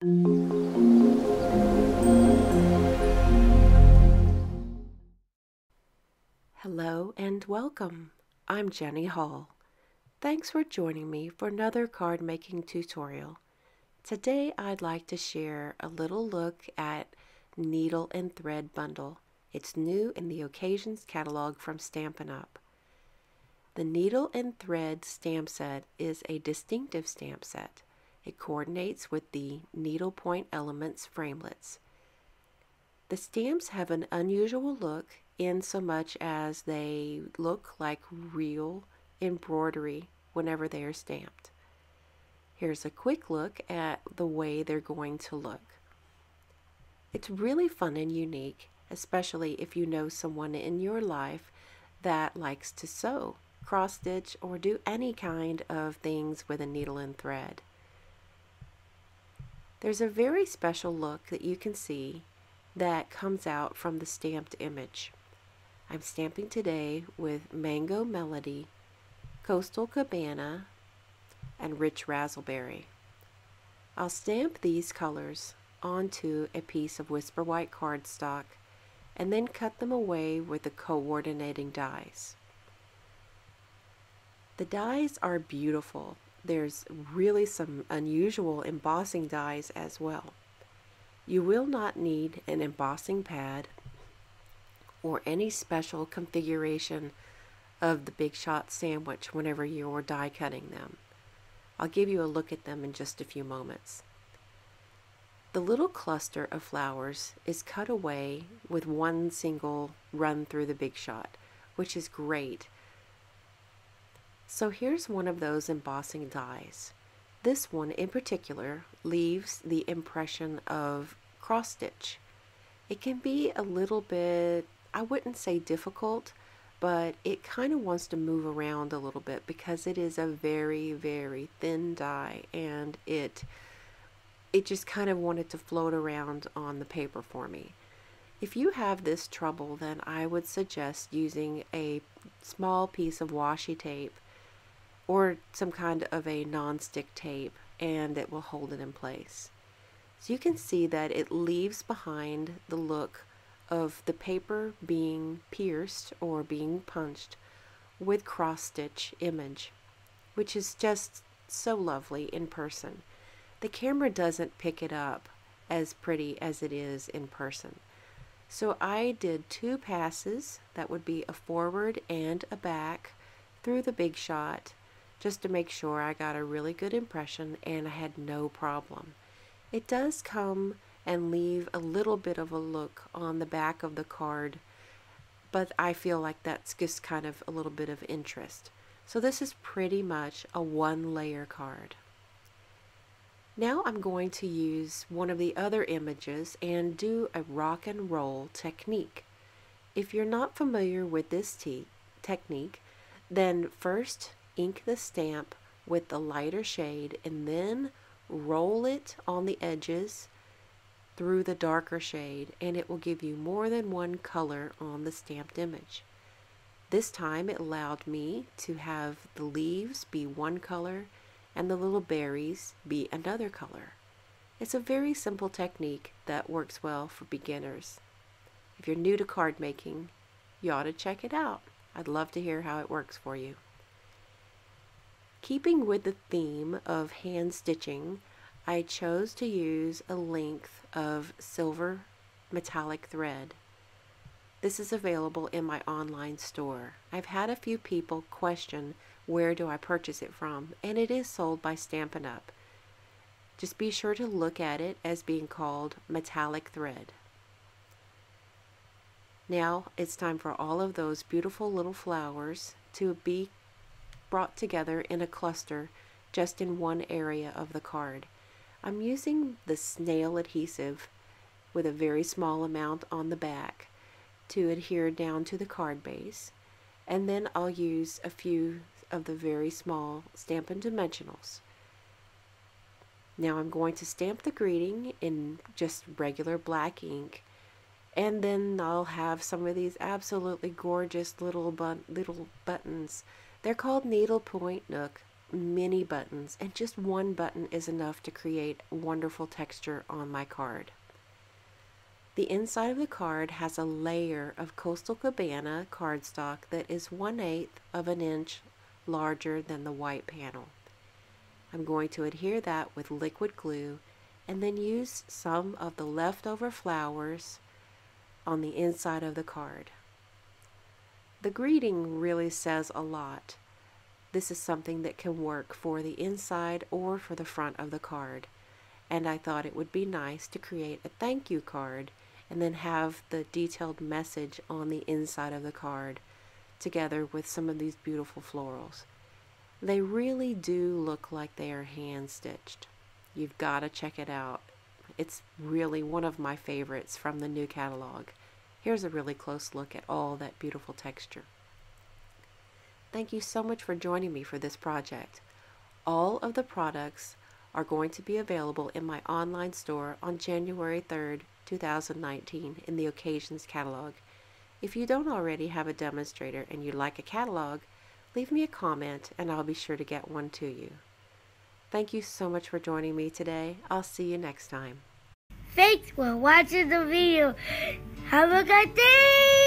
Hello and welcome. I'm Jenny Hall. Thanks for joining me for another card making tutorial. Today I'd like to share a little look at Needle and Thread Bundle. It's new in the Occasions catalog from Stampin' Up! The Needle and Thread stamp set is a distinctive stamp set. It coordinates with the Needlepoint Elements framelits. The stamps have an unusual look in so much as they look like real embroidery whenever they are stamped. Here's a quick look at the way they're going to look. It's really fun and unique, especially if you know someone in your life that likes to sew, cross stitch, or do any kind of things with a needle and thread. There's a very special look that you can see that comes out from the stamped image. I'm stamping today with Mango Melody, Coastal Cabana, and Rich Razzleberry. I'll stamp these colors onto a piece of Whisper White cardstock and then cut them away with the coordinating dies. The dies are beautiful. There's really some unusual embossing dies as well. You will not need an embossing pad or any special configuration of the Big Shot sandwich whenever you're die cutting them. I'll give you a look at them in just a few moments. The little cluster of flowers is cut away with one single run through the Big Shot, which is great. So here's one of those embossing dies. This one in particular leaves the impression of cross stitch. It can be a little bit, I wouldn't say difficult, but it kind of wants to move around a little bit because it is a very, very thin die, and it just kind of wanted to float around on the paper for me. If you have this trouble, then I would suggest using a small piece of washi tape or some kind of a non-stick tape, and it will hold it in place. So you can see that it leaves behind the look of the paper being pierced or being punched with cross-stitch image, which is just so lovely in person. The camera doesn't pick it up as pretty as it is in person. So I did 2 passes, that would be a forward and a back, through the Big Shot, just to make sure I got a really good impression and I had no problem. It does come and leave a little bit of a look on the back of the card, but I feel like that's just kind of a little bit of interest. So this is pretty much a 1-layer card. Now I'm going to use one of the other images and do a rock and roll technique. If you're not familiar with this technique, then first ink the stamp with the lighter shade and then roll it on the edges through the darker shade, and it will give you more than one color on the stamped image. This time it allowed me to have the leaves be one color and the little berries be another color. It's a very simple technique that works well for beginners. If you're new to card making, you ought to check it out. I'd love to hear how it works for you. Keeping with the theme of hand stitching, I chose to use a length of silver metallic thread. This is available in my online store. I've had a few people question where do I purchase it from, and it is sold by Stampin' Up! Just be sure to look at it as being called metallic thread. Now it's time for all of those beautiful little flowers to be brought together in a cluster just in one area of the card. I'm using the snail adhesive with a very small amount on the back to adhere down to the card base, and then I'll use a few of the very small Stampin' Dimensionals. Now I'm going to stamp the greeting in just regular black ink, and then I'll have some of these absolutely gorgeous little buttons. They're called Needlepoint Nook many buttons, and just one button is enough to create wonderful texture on my card. The inside of the card has a layer of Coastal Cabana cardstock that is 1/8 of an inch larger than the white panel. I'm going to adhere that with liquid glue and then use some of the leftover flowers on the inside of the card. The greeting really says a lot. This is something that can work for the inside or for the front of the card, and I thought it would be nice to create a thank you card and then have the detailed message on the inside of the card together with some of these beautiful florals. They really do look like they are hand stitched. You've got to check it out. It's really one of my favorites from the new catalog. Here's a really close look at all that beautiful texture. Thank you so much for joining me for this project. All of the products are going to be available in my online store on January 3rd, 2019 in the Occasions catalog. If you don't already have a demonstrator and you'd like a catalog, leave me a comment and I'll be sure to get one to you. Thank you so much for joining me today. I'll see you next time. Thanks for watching the video. Have a good day!